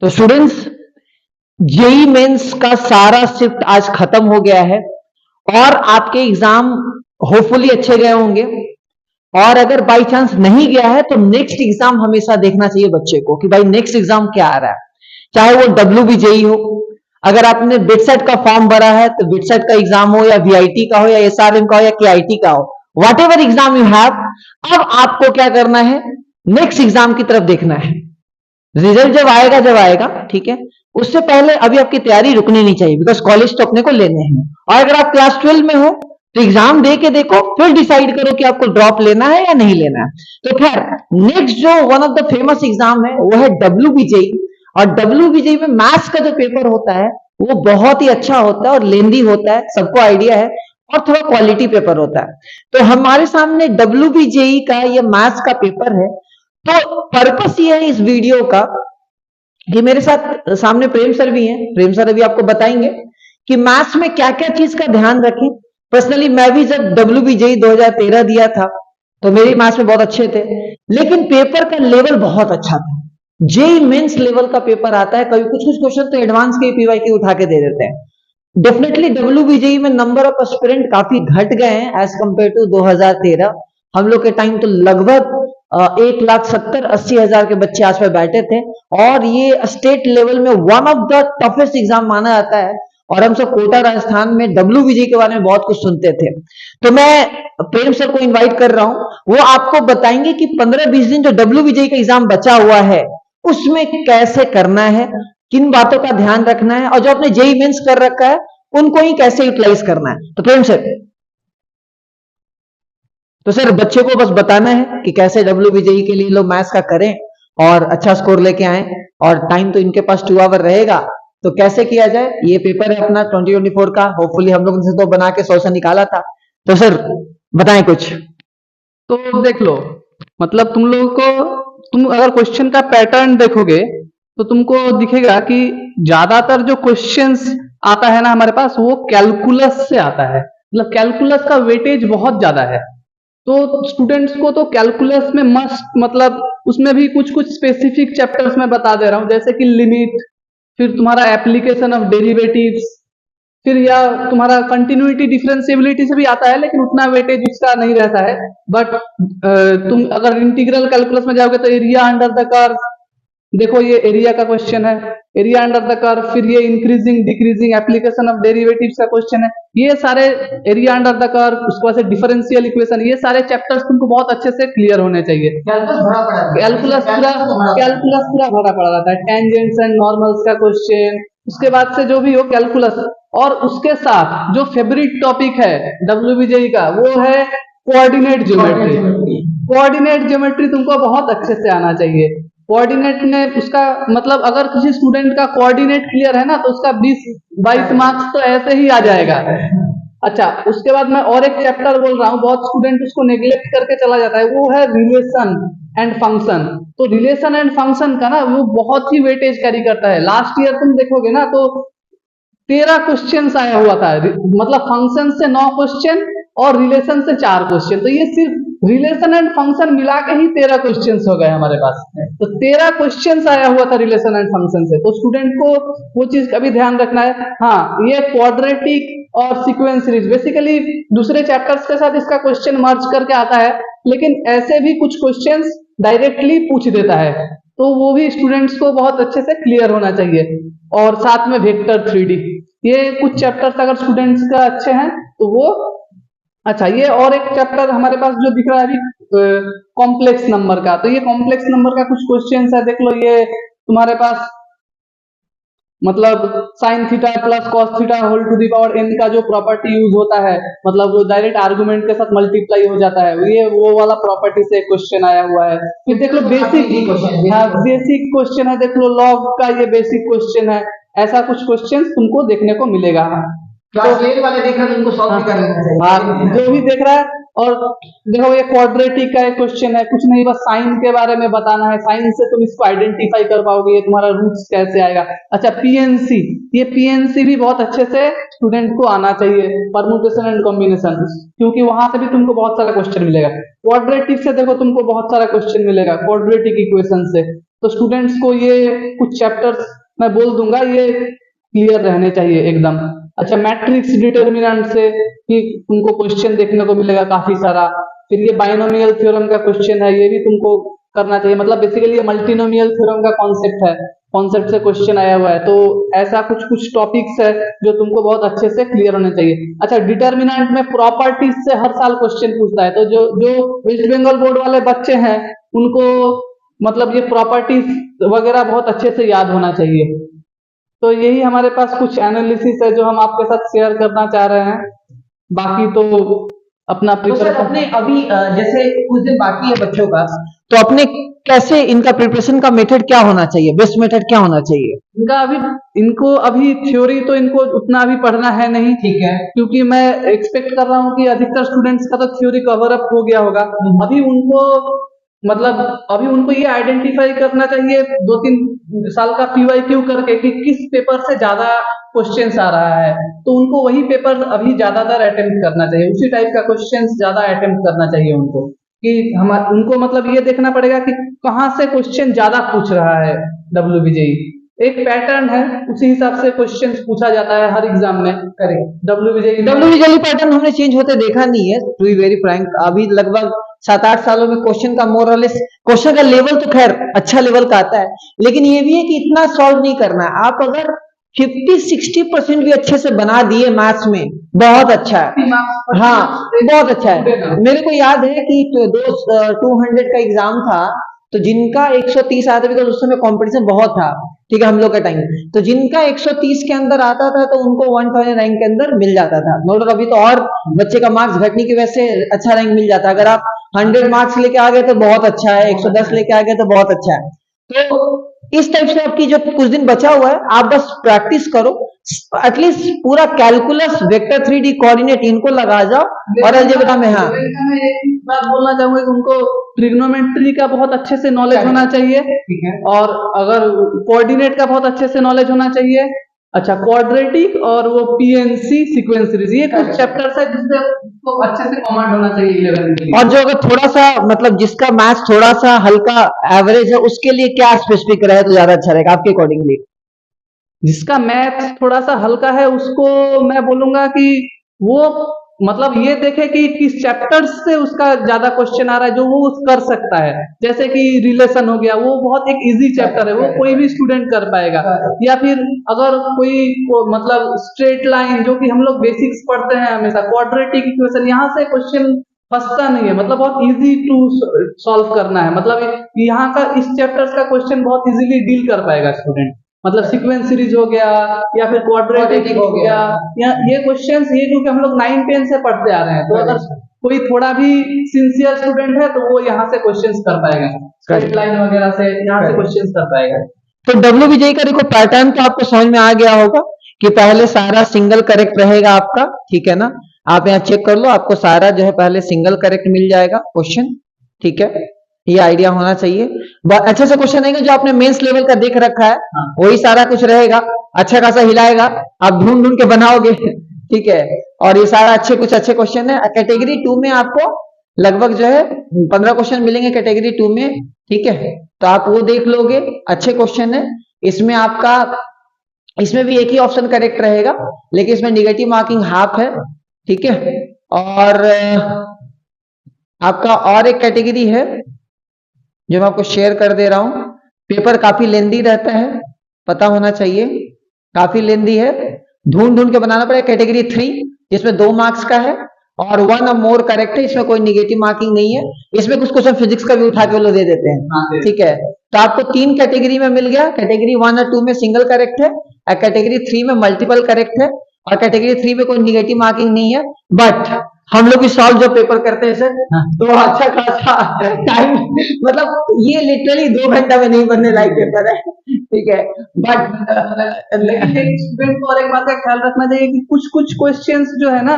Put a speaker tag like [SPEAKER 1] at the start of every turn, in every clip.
[SPEAKER 1] तो students, JEE mains का सारा शिफ्ट आज खत्म हो गया है और आपके एग्जाम होपफुली अच्छे गए होंगे। और अगर बाई चांस नहीं गया है तो नेक्स्ट एग्जाम हमेशा देखना चाहिए बच्चे को कि भाई नेक्स्ट एग्जाम क्या आ रहा है, चाहे वो डब्ल्यूबीजेई हो। अगर आपने बिटसेट का फॉर्म भरा है तो बिटसेट का एग्जाम हो या वीआईटी का हो या एसआरएम का हो या केआईटी का हो, what ever exam you have, अब आपको क्या करना है, नेक्स्ट एग्जाम की तरफ देखना है। रिजल्ट जब आएगा ठीक है, उससे पहले अभी आपकी तैयारी रुकनी नहीं चाहिए, बिकॉज कॉलेज तो अपने को लेने हैं। और अगर आप क्लास 12 में हो तो एग्जाम दे के देखो, फिर डिसाइड करो कि आपको ड्रॉप लेना है या नहीं लेना है। तो खैर, नेक्स्ट जो one of the famous exam है वो है डब्ल्यूबीजेई। और डब्ल्यूबीजेई में मैथ्स का जो पेपर होता है वो बहुत ही अच्छा होता है और लेंदी होता है, सबको आइडिया है, और थोड़ा क्वालिटी पेपर होता है। तो हमारे सामने डब्ल्यूबीजेई का ये मैथ्स का पेपर है। तो पर्पस ये है इस वीडियो का कि मेरे साथ सामने प्रेम सर भी हैं। प्रेम सर अभी आपको बताएंगे कि मैथ्स में क्या क्या चीज का ध्यान रखें। पर्सनली मैं भी जब डब्ल्यूबीजेई 2013 दिया था तो मेरे मैथ्स में बहुत अच्छे थे, लेकिन पेपर का लेवल बहुत अच्छा था। जेई मेंस लेवल का पेपर आता है, कभी कुछ कुछ क्वेश्चन तो एडवांस के पीवाईक्यू उठा के दे देते हैं। डेफिनेटली डब्ल्यूबीजेई में नंबर ऑफ एस्पिरेंट काफी घट गए हैं एज कंपेयर टू 2013। हम लोग के टाइम तो लगभग 1,70,80,000 के बच्चे आसपास बैठे थे, और ये स्टेट लेवल में one of the toughest exam माना जाता है। और हम सब कोटा राजस्थान में डब्ल्यूबीजेई के बारे में बहुत कुछ सुनते थे। तो मैं प्रेम सर को इनवाइट कर रहा हूं, वो आपको बताएंगे कि 15-20 दिन जो डब्ल्यूबीजेई का एग्जाम बचा हुआ है उसमें कैसे करना है, किन बातों का ध्यान रखना है, और जो आपने जेई मेंस कर रखा है उनको ही कैसे यूटिलाइज करना है। तो प्रेम सर, तो सर बच्चे को बस बताना है कि कैसे डब्ल्यूबीजेई के लिए लोग मैथ्स का करें और अच्छा स्कोर लेके आए, और टाइम तो इनके पास 2 आवर रहेगा। तो कैसे किया जाए, ये पेपर है अपना 2024 का, होपफुली हम लोग इनसे तो बना के 100 से निकाला था। तो सर बताएं कुछ।
[SPEAKER 2] तो देख लो, मतलब तुम लोगों को, तुम अगर क्वेश्चन का पैटर्न देखोगे तो तुमको दिखेगा कि ज्यादातर जो क्वेश्चंस आता है ना हमारे पास, वो कैलकुलस से आता है। मतलब कैलकुलस का वेटेज बहुत ज्यादा है। तो स्टूडेंट्स को तो कैलकुलस में मस्ट, मतलब उसमें भी कुछ कुछ स्पेसिफिक चैप्टर्स में बता दे रहा हूं, जैसे कि लिमिट, फिर तुम्हारा एप्लीकेशन ऑफ डेरिवेटिव्स, फिर या तुम्हारा कंटिन्यूटी डिफरेंशिएबिलिटी से भी आता है, लेकिन उतना वेटेज उसका नहीं रहता है। बट तुम अगर इंटीग्रल कैलकुलस में जाओगे तो एरिया अंडर द कर्व, देखो ये एरिया का क्वेश्चन है, एरिया अंडर द कर्व, फिर ये increasing decreasing application of derivatives का क्वेश्चन है। ये सारे एरिया अंडर द कर्व, उसके बाद से डिफरेंशियल इक्वेशन, ये सारे चैप्टर्स तुमको बहुत अच्छे से क्लियर होने चाहिए। कैलकुलस पूरा भरा पड़ा रहता है, टेंजेंट्स एंड नॉर्मल्स का क्वेश्चन, उसके बाद से जो भी हो कैलकुलस। और उसके साथ जो फेवरेट टॉपिक है डब्ल्यूबीजेई का, वो है कोऑर्डिनेट ज्योमेट्री। कोऑर्डिनेट ज्योमेट्री तुमको बहुत अच्छे से आना चाहिए। कोऑर्डिनेट में उसका मतलब, अगर किसी स्टूडेंट का कोऑर्डिनेट क्लियर है ना तो उसका 20-22 मार्क्स तो ऐसे ही आ जाएगा। अच्छा, उसके बाद मैं और एक चैप्टर बोल रहा हूँ, बहुत स्टूडेंट उसको नेग्लेक्ट करके चला जाता है, वो है रिलेशन एंड फंक्शन। तो रिलेशन एंड फंक्शन का ना वो बहुत ही वेटेज कैरी करता है। लास्ट ईयर तुम देखोगे ना तो 13 क्वेश्चन आया हुआ था, मतलब फंक्शन से 9 क्वेश्चन और रिलेशन से 4 क्वेश्चन। तो ये सिर्फ रिलेशन एंड फंक्शन मिला के ही 13 क्वेश्चन हो गए हमारे पास। तो 13 क्वेश्चन आया हुआ था रिलेशन एंड फंक्शन से। तो स्टूडेंट को वो चीज का भी ध्यान रखना है। हाँ, ये क्वाड्रेटिक और सीक्वेंस सीरीज बेसिकली दूसरे चैप्टर्स के साथ इसका क्वेश्चन मर्ज करके आता है, लेकिन ऐसे भी कुछ क्वेश्चंस डायरेक्टली पूछ देता है, तो वो भी स्टूडेंट्स को बहुत अच्छे से क्लियर होना चाहिए। और साथ में वेक्टर 3D, ये कुछ चैप्टर्स अगर स्टूडेंट्स का अच्छे हैं तो वो अच्छा। ये और एक चैप्टर हमारे पास जो दिख रहा है अभी, कॉम्प्लेक्स नंबर का। तो ये कॉम्प्लेक्स नंबर का कुछ क्वेश्चंस है, देख लो। ये तुम्हारे पास मतलब sine theta plus cos theta whole to the power n का जो प्रॉपर्टी यूज होता है, मतलब वो डायरेक्ट आर्गुमेंट के साथ मल्टीप्लाई हो जाता है, ये वो वाला प्रॉपर्टी से क्वेश्चन आया हुआ है। फिर देख लो बेसिक, हाँ बेसिक क्वेश्चन है, देख लो लॉग का ये बेसिक क्वेश्चन है। ऐसा कुछ क्वेश्चन तुमको देखने को मिलेगा।
[SPEAKER 1] क्लास 8 वाले देख रहे हैं, उनको सॉल्व कर लेना चाहिए।
[SPEAKER 2] जो भी देख रहा है। और देखो ये क्वाड्रेटिक का एक क्वेश्चन है, कुछ नहीं, बस साइन के बारे में बताना है। साइन से तुम इसको आइडेंटिफाई कर पाओगे, ये तुम्हारा रूट्स कैसे आएगा। अच्छा, पीएनसी, ये पीएनसी भी बहुत अच्छे से स्टूडेंट को आना चाहिए, परमुटेशन एंड कॉम्बिनेशन, क्योंकि वहां से भी तुमको बहुत सारा क्वेश्चन मिलेगा। क्वाड्रेटिक से देखो तुमको बहुत सारा क्वेश्चन मिलेगा, क्वाड्रेटिक इक्वेशन से। तो स्टूडेंट्स को ये कुछ चैप्टर्स मैं बोल दूंगा, ये क्लियर रहने चाहिए एकदम। अच्छा, मैट्रिक्स डिटर्मिनेंट से कि तुमको क्वेश्चन देखने को मिलेगा काफी सारा। फिर ये बाइनोमियल थ्योरम का क्वेश्चन है, ये भी तुमको करना चाहिए। मतलब बेसिकली ये मल्टीनोमियल थ्योरम का कॉन्सेप्ट है, कॉन्सेप्ट से क्वेश्चन आया हुआ है। तो ऐसा कुछ कुछ टॉपिक्स है जो तुमको बहुत अच्छे से क्लियर होने चाहिए। अच्छा, डिटर्मिनेंट में प्रॉपर्टीज से हर साल क्वेश्चन पूछता है, तो जो जो वेस्ट बंगाल बोर्ड वाले बच्चे हैं उनको मतलब ये प्रॉपर्टीज वगैरह बहुत अच्छे से याद होना चाहिए। तो यही हमारे पास कुछ एनालिसिस है जो हम आपके साथ शेयर करना चाह रहे हैं। बाकी तो अपना
[SPEAKER 1] तो सर
[SPEAKER 2] प्रिपरेशन।
[SPEAKER 1] अपने अभी जैसे कुछ दिन बाकी है बच्चों का, तो अपने कैसे इनका प्रिपरेशन का मेथड क्या होना चाहिए, बेस्ट मेथड क्या होना चाहिए?
[SPEAKER 2] इनको अभी थ्योरी तो इनको उतना अभी पढ़ना है नहीं,
[SPEAKER 1] ठीक है।
[SPEAKER 2] क्योंकि मैं एक्सपेक्ट कर रहा हूँ कि अधिकतर स्टूडेंट्स का तो थ्योरी कवर अप हो गया होगा। अभी उनको मतलब अभी उनको ये आइडेंटिफाई करना चाहिए 2-3 साल का पीवाईक्यू करके कि किस पेपर से ज्यादा क्वेश्चंस आ रहा है, तो उनको वही पेपर अभी ज्यादातर अटेम्प्ट करना चाहिए, उसी टाइप का क्वेश्चंस ज्यादा अटेम्प्ट करना चाहिए उनको। कि हम उनको मतलब ये देखना पड़ेगा कि कहाँ से क्वेश्चन ज्यादा पूछ रहा है WBJE। एक पैटर्न है, उसी हिसाब से क्वेश्चंस पूछा जाता है हर एग्जाम में। करेक्ट।
[SPEAKER 1] WBJE पैटर्न हमने चेंज होते देखा नहीं है, टू बी वेरी फ्रैंक। अभी लगभग 7-8 सालों में क्वेश्चन का मोर और लेस, क्वेश्चन का लेवल तो खैर अच्छा लेवल का आता है, लेकिन ये भी है कि इतना सॉल्व नहीं करना है। आप अगर 50-60% भी अच्छे से बना दिए मैथ्स में, बहुत अच्छा है। हाँ, बहुत अच्छा है। मेरे को याद है कि 200 का एग्जाम था, तो जिनका 130 आता था, बिकॉज उस समय कॉम्पिटिशन बहुत था, ठीक है, हम लोग का टाइम, तो जिनका 130 के अंदर आता था तो उनको 1000 रैंक के अंदर मिल जाता था। नोट, अभी तो और बच्चे का मार्क्स घटने की वजह से अच्छा रैंक मिल जाता है। अगर आप 100 मार्क्स लेके आ गए तो बहुत अच्छा है, 110 लेके आ गए तो बहुत अच्छा है। तो इस टाइप से आपकी जो कुछ दिन बचा हुआ है, आप बस प्रैक्टिस करो, एटलीस्ट पूरा कैलकुलस, वेक्टर 3D कोऑर्डिनेट इनको लगा जाओ और अलजेब्रा में। हाँ,
[SPEAKER 2] मैं एक बात बोलना चाहूंगा कि उनको ट्रिग्नोमेट्री का बहुत अच्छे से नॉलेज होना चाहिए,
[SPEAKER 1] ठीक है।
[SPEAKER 2] और अगर कोऑर्डिनेट का बहुत अच्छे से नॉलेज होना चाहिए। अच्छा, क्वाड्रेटिक और वो PNC सीक्वेंस सीरीज, ये कुछ चैप्टर्स है जिससे उसको अच्छे से कमांड होना चाहिए 11 के लिए।
[SPEAKER 1] और जो अगर थोड़ा सा मतलब जिसका मैथ्स थोड़ा सा हल्का एवरेज है, उसके लिए क्या स्पेसिफिक रहे तो ज्यादा अच्छा रहेगा आपके अकॉर्डिंगली?
[SPEAKER 2] जिसका मैथ थोड़ा सा हल्का है उसको मैं बोलूंगा कि वो मतलब ये देखे कि किस चैप्टर से उसका ज्यादा क्वेश्चन आ रहा है जो वो कर सकता है। जैसे कि रिलेशन हो गया, वो बहुत एक इजी चैप्टर है, वो कोई भी स्टूडेंट कर पाएगा। या फिर अगर मतलब स्ट्रेट लाइन, जो कि हम लोग बेसिक्स पढ़ते हैं हमेशा, क्वाड्रेटिक इक्वेशन, यहाँ से क्वेश्चन फंसता नहीं है, मतलब बहुत इजी टू सॉल्व करना है। मतलब यहाँ का इस चैप्टर का क्वेश्चन बहुत इजीली डील कर पाएगा स्टूडेंट। मतलब सीक्वेंस सीरीज हो गया या फिर क्वाड्रेटिक हो गया, या ये क्वेश्चंस ये क्योंकि हम लोग 9-10 से पढ़ते आ रहे हैं, तो अगर कोई थोड़ा भी सिंसियर स्टूडेंट है तो वो यहाँ से क्वेश्चंस कर पाएगा, स्ट्रेट लाइन वगैरह से यहाँ से क्वेश्चंस कर पाएगा।
[SPEAKER 1] तो WBJE का देखो पैटर्न तो आपको समझ में आ गया होगा कि पहले सारा सिंगल करेक्ट रहेगा आपका, ठीक है ना? आप यहाँ चेक कर लो, आपको सारा जो है पहले सिंगल करेक्ट मिल जाएगा क्वेश्चन, ठीक है? ये आइडिया होना चाहिए। बहुत अच्छे से क्वेश्चन आएंगे, जो आपने मेंस लेवल का देख रखा है वही सारा कुछ रहेगा, अच्छा खासा हिलाएगा, आप ढूंढ ढूंढ के बनाओगे, ठीक है? और ये सारा कुछ अच्छे क्वेश्चन है। कैटेगरी 2 में आपको लगभग जो है 15 क्वेश्चन मिलेंगे कैटेगरी 2 में, ठीक है? तो आप वो देख लोगे, अच्छे क्वेश्चन है। इसमें आपका, इसमें भी एक ही ऑप्शन करेक्ट रहेगा, लेकिन इसमें निगेटिव मार्किंग हाफ है, ठीक है? और आपका और एक कैटेगरी है जो मैं आपको शेयर कर दे रहा हूं। पेपर काफी लेंदी रहता है, पता होना चाहिए, काफी लेंदी है, ढूंढ ढूंढ के बनाना पड़ेगा। कैटेगरी 3 जिसमें 2 मार्क्स का है और 1 और मोर करेक्ट है, इसमें कोई निगेटिव मार्किंग नहीं है। इसमें कुछ क्वेश्चन फिजिक्स का भी उठा के वो लोग दे देते हैं, ठीक है? तो आपको 3 कैटेगरी में मिल गया। कैटेगरी 1 और 2 में सिंगल करेक्ट है, कैटेगरी 3 में मल्टीपल करेक्ट है, और कैटेगरी 3 में कोई निगेटिव मार्किंग नहीं है। बट हम लोग भी सॉल्व जो पेपर करते हैं सर, तो अच्छा खासा टाइम, मतलब ये लिटरली 2 घंटा में नहीं बनने लायक पेपर है, ठीक है? बट
[SPEAKER 2] लेकिन एक स्टूडेंट को और एक बात का ख्याल रखना चाहिए कि कुछ कुछ क्वेश्चंस जो है ना,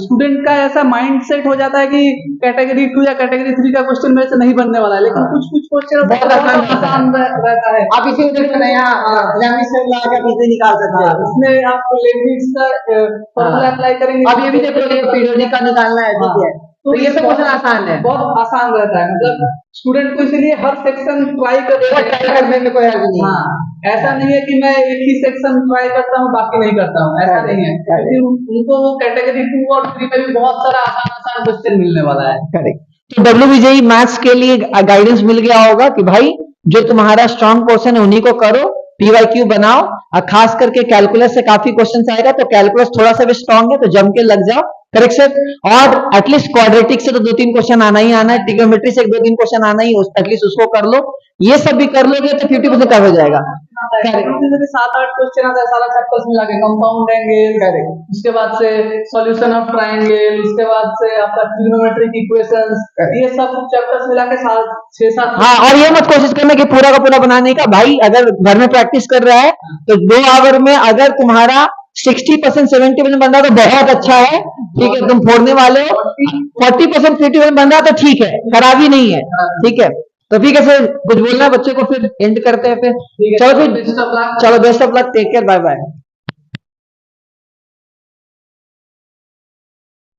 [SPEAKER 2] स्टूडेंट का ऐसा माइंड सेट हो जाता है कि कैटेगरी 2 या कैटेगरी 3 का क्वेश्चन मेरे से नहीं बनने वाला है, लेकिन कुछ कुछ क्वेश्चन बहुत आसान रहता है।
[SPEAKER 1] आप इसी को निकाल सकते हैं,
[SPEAKER 2] इसमें आप लेबनिज़ का फॉर्मूला अप्लाई करेंगे।
[SPEAKER 1] अब ये भी देखो, पीरियोडिक का निकालना है, ठीक है? तो ये सब क्वेश्चन आसान है,
[SPEAKER 2] बहुत आसान रहता है, मतलब स्टूडेंट को इसीलिए हर सेक्शन ट्राई
[SPEAKER 1] करने में कोई हर्ज नहीं है।
[SPEAKER 2] हाँ, ऐसा नहीं है कि मैं एक ही सेक्शन ट्राई करता हूँ बाकी नहीं करता हूँ, ऐसा नहीं है, क्योंकि उनको वो कैटेगरी 2 और 3 में भी बहुत सारा आसान क्वेश्चन मिलने वाला है।
[SPEAKER 1] करेक्ट। तो WBJE मैथ्स के लिए गाइडेंस मिल गया होगा कि भाई जो तुम्हारा स्ट्रांग पोर्शन है उन्हीं को करो, PYQ बनाओ, और खास करके कैलकुलस से काफी क्वेश्चन आएगा, तो कैलकुलस थोड़ा सा भी स्ट्रांग है तो जम के लग जाओ। Correct sir. और एटलीस्ट क्वाड्रेटिक से तो 2-3 क्वेश्चन आना ही आना है, ट्रिग्नोमेट्री से 2-3 क्वेश्चन आना ही, एटलीस्ट उसको कर लो। ये सब भी कर लोगे तो 50% कवर हो जाएगा।
[SPEAKER 2] करेक्ट। 7-8 क्वेश्चन आता है सारा चैप्टर्स मिला के, कंपाउंड एंगल,
[SPEAKER 1] करेक्ट,
[SPEAKER 2] उसके बाद से सॉल्यूशन ऑफ ट्रायंगल, उसके बाद से आपका ट्रिग्नोमेट्रिक इक्वेशंस, ये सब चैप्टर्स मिला के 6-7।
[SPEAKER 1] हाँ, और ये मत कोशिश करना कि पूरा का पूरा बनाने का, भाई अगर घर में प्रैक्टिस कर रहा है तो 2 आवर में अगर तुम्हारा 60% 70% बन रहा तो बहुत अच्छा है, ठीक है, तुम फोड़ने वाले हो। 40% 50% बन रहा तो ठीक है, खराबी नहीं है, ठीक है। तो ठीक है सर, कुछ बोलना है बच्चे को, फिर एंड करते हैं फिर। चलो फिर, चलो best of luck, take care, bye bye.